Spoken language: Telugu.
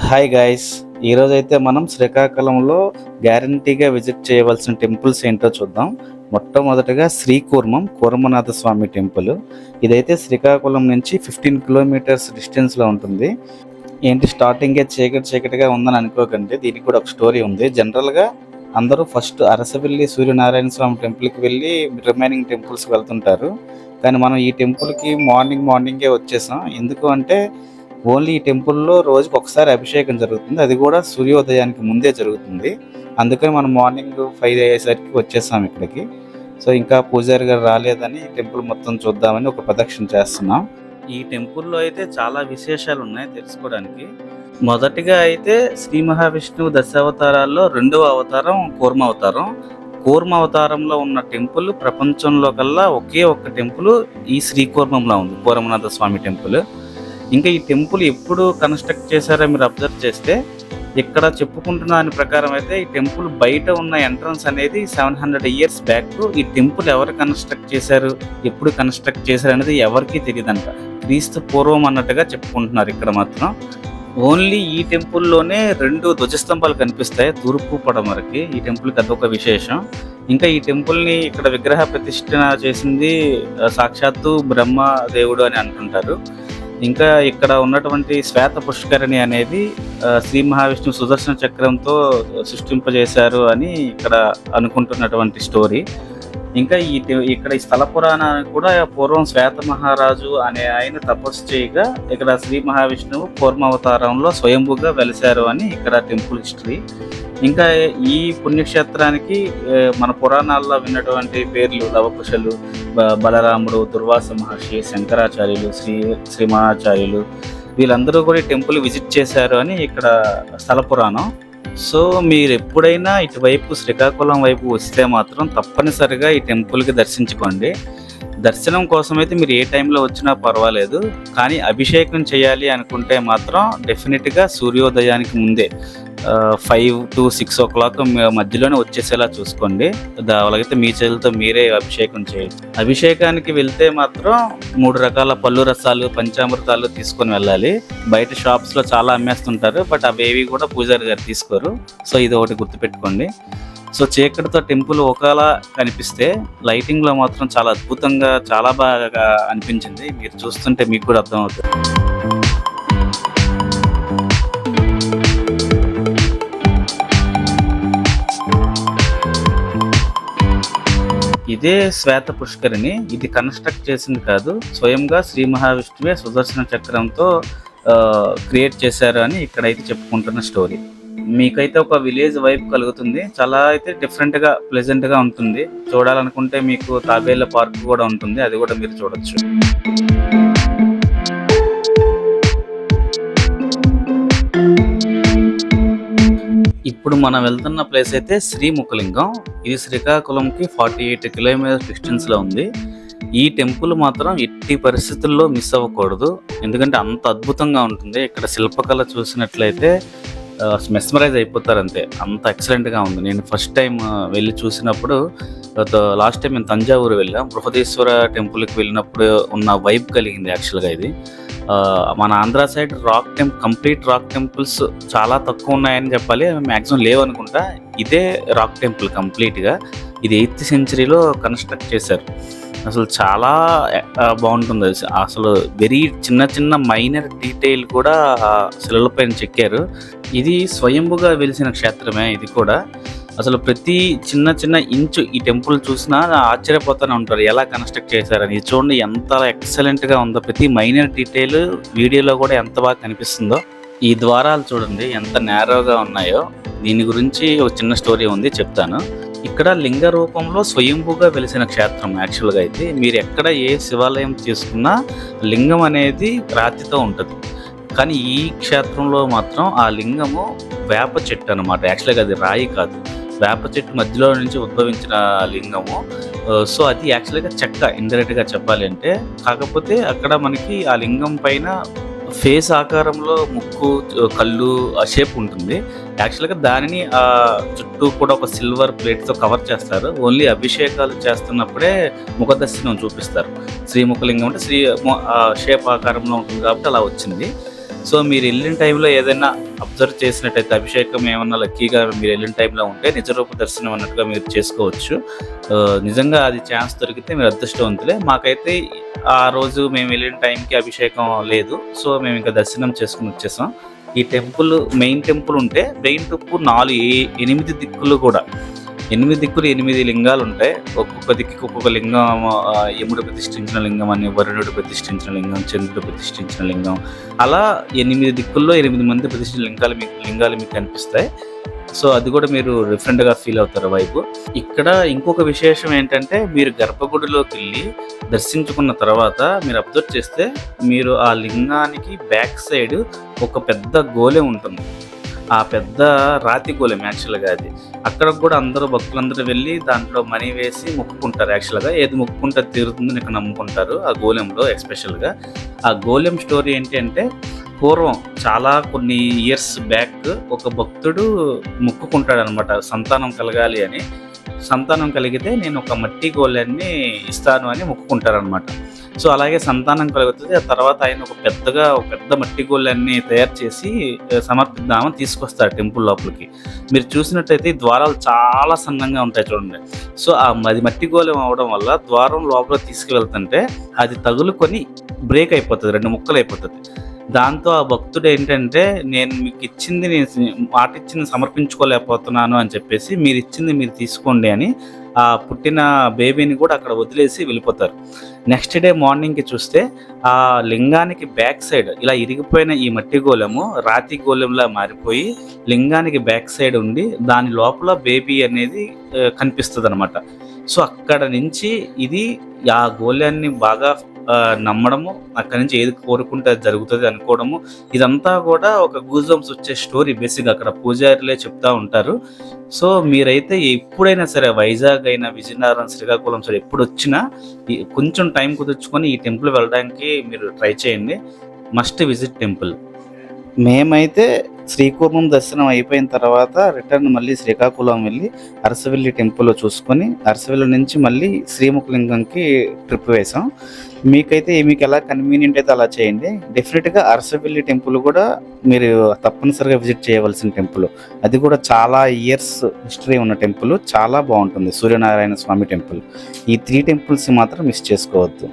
హాయ్ గైస్, ఈరోజైతే మనం శ్రీకాకుళంలో గ్యారంటీగా విజిట్ చేయవలసిన టెంపుల్స్ ఏంటో చూద్దాం. మొట్టమొదటిగా కూర్మనాథ స్వామి టెంపుల్. ఇదైతే శ్రీకాకుళం నుంచి 15 కిలోమీటర్స్ డిస్టెన్స్లో ఉంటుంది. ఏంటి స్టార్టింగే చీకటిగా ఉందని అనుకోకండి, దీనికి కూడా ఒక స్టోరీ ఉంది. జనరల్గా అందరూ ఫస్ట్ అరసవెల్లి సూర్యనారాయణ స్వామి టెంపుల్కి వెళ్ళి రిమైనింగ్ టెంపుల్స్కి వెళ్తుంటారు. కానీ మనం ఈ టెంపుల్కి మార్నింగే వచ్చేసాం. ఎందుకు అంటే ఓన్లీ ఈ టెంపుల్లో రోజుకి ఒకసారి అభిషేకం జరుగుతుంది, అది కూడా సూర్యోదయానికి ముందే జరుగుతుంది. అందుకని మనం మార్నింగ్ 5 అయ్యేసరికి వచ్చేసాం ఇక్కడికి. సో ఇంకా పూజారి గారు రాలేదని టెంపుల్ మొత్తం చూద్దామని ఒక ప్రదక్షిణ చేస్తున్నాం. ఈ టెంపుల్లో అయితే చాలా విశేషాలు ఉన్నాయి తెలుసుకోవడానికి. మొదటిగా అయితే శ్రీ మహావిష్ణువు దశావతారాల్లో 2వ అవతారం కూర్మ అవతారంలో ఉన్న టెంపుల్ ప్రపంచంలో కల్లా ఒకే ఒక్క టెంపుల్ ఈ శ్రీకూర్మంలో ఉంది, కూర్మనాథ స్వామి టెంపుల్. ఇంకా ఈ టెంపుల్ ఎప్పుడు కన్స్ట్రక్ట్ చేశారో మీరు అబ్జర్వ్ చేస్తే, ఇక్కడ చెప్పుకుంటున్న దాని ప్రకారం అయితే ఈ టెంపుల్ బయట ఉన్న ఎంట్రన్స్ అనేది 700 ఇయర్స్ బ్యాక్. ఈ టెంపుల్ ఎవరు కన్స్ట్రక్ట్ చేశారు, ఎప్పుడు కన్స్ట్రక్ట్ చేశారు అనేది ఎవరికీ తెలియదంట. క్రీస్తు పూర్వం అన్నట్టుగా చెప్పుకుంటున్నారు. ఇక్కడ మాత్రం ఓన్లీ ఈ టెంపుల్లోనే 2 ధ్వజస్తంభాలు కనిపిస్తాయి, తూర్పు పడమరకి. ఈ టెంపుల్కి అదొక విశేషం. ఇంకా ఈ టెంపుల్ని ఇక్కడ విగ్రహ ప్రతిష్ఠ చేసింది సాక్షాత్తు బ్రహ్మ దేవుడు అని అంటుంటారు. ఇంకా ఇక్కడ ఉన్నటువంటి శ్వేత పుష్కరిణి అనేది శ్రీ మహావిష్ణువు సుదర్శన చక్రంతో సృష్టింపజేశారు అని ఇక్కడ అనుకుంటున్నటువంటి స్టోరీ. ఇంకా ఇక్కడ ఈ స్థల పురాణానికి కూడా పూర్వం శ్వేత మహారాజు అనే ఆయన తపస్సు చేయగా ఇక్కడ శ్రీ మహావిష్ణువు కూర్మావతారంలో స్వయంభుగా వెలిశారు అని ఇక్కడ టెంపుల్ హిస్టరీ. ఇంకా ఈ పుణ్యక్షేత్రానికి మన పురాణాల్లో విన్నటువంటి పేర్లు లవకుశలు, బలరాముడు, దుర్వాస మహర్షి, శంకరాచార్యులు, శ్రీ మహాచార్యులు, వీళ్ళందరూ కూడా ఈ టెంపుల్ విజిట్ చేశారు అని ఇక్కడ స్థల పురాణం. సో మీరు ఎప్పుడైనా ఇటువైపు శ్రీకాకుళం వైపు వస్తే మాత్రం తప్పనిసరిగా ఈ టెంపుల్కి దర్శించుకోండి. దర్శనం కోసం అయితే మీరు ఏ టైంలో వచ్చినా పర్వాలేదు, కానీ అభిషేకం చేయాలి అనుకుంటే మాత్రం డెఫినెట్గా సూర్యోదయానికి ముందే 5 to 6 o'clock మధ్యలోనే వచ్చేసేలా చూసుకోండి. అలాగైతే మీ చేతులతో మీరే అభిషేకం చేయండి. అభిషేకానికి వెళ్తే మాత్రం 3 రకాల పళ్ళు రసాలు, పంచామృతాలు తీసుకొని వెళ్ళాలి. బయట షాప్స్లో చాలా అమ్మేస్తుంటారు, బట్ అవేవి కూడా పూజారి గారు తీసుకోరు. సో ఇది ఒకటి గుర్తుపెట్టుకోండి. సో చీకటితో టెంపుల్ ఒకలా కనిపిస్తే లైటింగ్లో మాత్రం చాలా అద్భుతంగా, చాలా బాగా అనిపించింది. మీరు చూస్తుంటే మీకు కూడా అర్థమవుతుంది. ఇదే శ్వేత పుష్కరిణి. ఇది కన్స్ట్రక్ట్ చేసింది కాదు, స్వయంగా శ్రీ మహావిష్ణువే సుదర్శన చక్రంతో క్రియేట్ చేశారు అని ఇక్కడైతే చెప్పుకుంటున్న స్టోరీ. మీకైతే ఒక విలేజ్ వైబ్ కలుగుతుంది. చాలా అయితే డిఫరెంట్గా, ప్లెజెంట్గా ఉంటుంది. చూడాలనుకుంటే మీకు తాబేళ్ల పార్క్ కూడా ఉంటుంది, అది కూడా మీరు చూడొచ్చు. ఇప్పుడు మనం వెళ్తున్న ప్లేస్ అయితే శ్రీముఖలింగం. ఇది శ్రీకాకుళంకి 48 కిలోమీటర్స్ డిస్టెన్స్లో ఉంది. ఈ టెంపుల్ మాత్రం ఎట్టి పరిస్థితుల్లో మిస్ అవ్వకూడదు, ఎందుకంటే అంత అద్భుతంగా ఉంటుంది. ఇక్కడ శిల్పకళ చూసినట్లయితే మెస్మరైజ్ అయిపోతారు, అంతే అంత ఎక్సలెంట్గా ఉంది. నేను ఫస్ట్ టైం వెళ్ళి చూసినప్పుడు, లాస్ట్ టైం నేను తంజావూరు వెళ్ళాం, బృహదీశ్వర టెంపుల్కి వెళ్ళినప్పుడు ఉన్న వైబ్ కలిగింది యాక్చువల్గా. ఇది మన Andhra side complete rock temples చాలా తక్కువ ఉన్నాయని చెప్పాలి, మ్యాక్సిమం లేవనుకుంటా. ఇదే రాక్ టెంపుల్ కంప్లీట్గా. ఇది 8th centuryలో కన్స్ట్రక్ట్ చేశారు. అసలు చాలా బాగుంటుంది. అసలు వెరీ చిన్న మైనర్ డీటెయిల్ కూడా శిలలపైన చెక్కారు. ఇది స్వయంభుగా వెలిసిన క్షేత్రమే ఇది కూడా. అసలు ప్రతి చిన్న ఇంచు ఈ టెంపుల్ చూసినా ఆశ్చర్యపోతూనే ఉంటారు, ఎలా కన్స్ట్రక్ట్ చేశారని. ఇది చూడండి ఎంత ఎక్సలెంట్గా ఉందో, ప్రతి మైనర్ డీటెయిల్ వీడియోలో కూడా ఎంత బాగా కనిపిస్తుందో. ఈ ద్వారాలు చూడండి ఎంత నేరోగా ఉన్నాయో. దీని గురించి ఒక చిన్న స్టోరీ ఉంది, చెప్తాను. ఇక్కడ లింగ రూపంలో స్వయంభుగా వెలిసిన క్షేత్రం యాక్చువల్గా. అయితే మీరు ఎక్కడ ఏ శివాలయం తీసుకున్నా లింగం అనేది రాతితో ఉంటుంది, కానీ ఈ క్షేత్రంలో మాత్రం ఆ లింగము వేప చెట్టు అనమాట. యాక్చువల్గా అది రాయి కాదు, వేప చెట్టు మధ్యలో నుంచి ఉద్భవించిన లింగము. సో అది యాక్చువల్గా చెక్క, ఇండైరెక్ట్గా చెప్పాలి అంటే. కాకపోతే అక్కడ మనకి ఆ లింగం పైన ఫేస్ ఆకారంలో ముక్కు, కళ్ళు, ఆ షేప్ ఉంటుంది. యాక్చువల్గా దానిని చుట్టూ కూడా ఒక సిల్వర్ ప్లేట్తో కవర్ చేస్తారు. ఓన్లీ అభిషేకాలు చేస్తున్నప్పుడే ముఖదర్శనం చూపిస్తారు. శ్రీముఖలింగం అంటే షేప్ ఆకారంలో ఉంటుంది కాబట్టి అలా వచ్చింది. సో మీరు వెళ్ళిన టైంలో ఏదైనా అబ్జర్వ్ చేసినట్టయితే అభిషేకం ఏమన్నా లక్కీగా మీరు వెళ్ళిన టైంలో ఉంటే నిజరూప దర్శనం అన్నట్టుగా మీరు చేసుకోవచ్చు. నిజంగా అది ఛాన్స్ దొరికితే మీరు అదృష్టవంతులే. మాకైతే ఆ రోజు మేము వెళ్ళిన టైంకి అభిషేకం లేదు. సో మేము ఇంకా దర్శనం చేసుకుని వచ్చేసాం. ఈ టెంపుల్ మెయిన్ టెంపుల్ ఉంటే మెయిన్ టెంపుల్ 8 దిక్కులు కూడా 8 దిక్కులు 8 లింగాలు ఉంటాయి. ఒక్కొక్క దిక్కుకి ఒక్కొక్క లింగం, యముడు ప్రతిష్ఠించిన లింగం అని, వరుణుడు ప్రతిష్ఠించిన లింగం, చంద్రుడు ప్రతిష్ఠించిన లింగం, అలా 8 దిక్కుల్లో 8 మంది ప్రతిష్ఠించిన లింగాలు మీకు కనిపిస్తాయి. సో అది కూడా మీరు డిఫరెంట్గా ఫీల్ అవుతారు వైపు. ఇక్కడ ఇంకొక విశేషం ఏంటంటే, మీరు గర్భగుడిలోకి వెళ్ళి దర్శించుకున్న తర్వాత మీరు అబ్జర్వ్ చేస్తే మీరు ఆ లింగానికి బ్యాక్ సైడ్ ఒక పెద్ద గోలె ఉంటుంది. ఆ పెద్ద రాతి గోలెం యాక్చువల్గా అది. అక్కడికి కూడా అందరూ భక్తులందరూ వెళ్ళి దాంట్లో మనీ వేసి మొక్కుకుంటారు. యాక్చువల్గా ఏది మొక్కుకుంటే తీరుతుందని ఇక్కడ నమ్ముకుంటారు ఆ గోలెంలో ఎస్పెషల్గా. ఆ గోలెం స్టోరీ ఏంటి అంటే, పూర్వం చాలా కొన్ని ఇయర్స్ బ్యాక్ ఒక భక్తుడు మొక్కుకుంటాడనమాట సంతానం కలగాలి అని. సంతానం కలిగితే నేను ఒక మట్టి గోళాన్ని ఇస్తాను అని మొక్కుకుంటారనమాట. సో అలాగే సంతానం కలుగుతుంది. ఆ తర్వాత ఆయన ఒక పెద్ద మట్టి గోళాన్ని తయారు చేసి సమర్పిద్దామని తీసుకొస్తారు టెంపుల్ లోపలికి. మీరు చూసినట్టయితే ఈ ద్వారాలు చాలా సన్నంగా ఉంటాయి చూడండి. సో అది మట్టి గోళం అవడం వల్ల ద్వారం లోపల తీసుకువెళ్తుంటే అది తగులుకొని బ్రేక్ అయిపోతుంది, 2 ముక్కలు అయిపోతుంది. దాంతో ఆ భక్తుడు ఏంటంటే, నేను మీకు ఇచ్చింది, నేను మాట ఇచ్చింది సమర్పించుకోలేకపోతున్నాను అని చెప్పేసి, మీరు ఇచ్చింది మీరు తీసుకోండి అని ఆ పుట్టిన బేబీని కూడా అక్కడ వదిలేసి వెళ్ళిపోతారు. నెక్స్ట్ డే మార్నింగ్కి చూస్తే ఆ లింగానికి బ్యాక్ సైడ్ ఇలా ఇరిగిపోయిన ఈ మట్టి గోళము రాతి గోళంలా మారిపోయి లింగానికి బ్యాక్ సైడ్ ఉండి దాని లోపల బేబీ అనేది కనిపిస్తుంది అనమాట. సో అక్కడ నుంచి ఇది ఆ గోళాన్ని బాగా నమ్మడము, అక్కడి నుంచి ఏది కోరుకుంటే అది జరుగుతుంది అనుకోవడము, ఇదంతా కూడా ఒక గూజ్బంప్స్ వచ్చే స్టోరీ. బేసిక్గా అక్కడ పూజారులే చెప్తా ఉంటారు. సో మీరైతే ఎప్పుడైనా సరే వైజాగ్ అయినా, విజయనగరం, శ్రీకాకుళం సరే ఎప్పుడు వచ్చినా కొంచెం టైం కుదుర్చుకొని ఈ టెంపుల్ వెళ్ళడానికి మీరు ట్రై చేయండి. Must visit temple. మేమైతే శ్రీకూర్మం దర్శనం అయిపోయిన తర్వాత రిటర్న్ మళ్ళీ శ్రీకాకుళం వెళ్ళి అరసవెల్లి టెంపుల్ చూసుకొని అరసవెల్లి నుంచి మళ్ళీ శ్రీముఖలింగంకి ట్రిప్ వేసాం. మీకు ఎలా కన్వీనియంట్ అయితే అలా చేయండి. డెఫినెట్గా అరసవెల్లి టెంపుల్ కూడా మీరు తప్పనిసరిగా విజిట్ చేయవలసిన టెంపుల్. అది కూడా చాలా ఇయర్స్ హిస్టరీ ఉన్న టెంపుల్, చాలా బాగుంటుంది. సూర్యనారాయణ స్వామి టెంపుల్. ఈ 3 టెంపుల్స్ మాత్రం మిస్ చేసుకోవద్దు.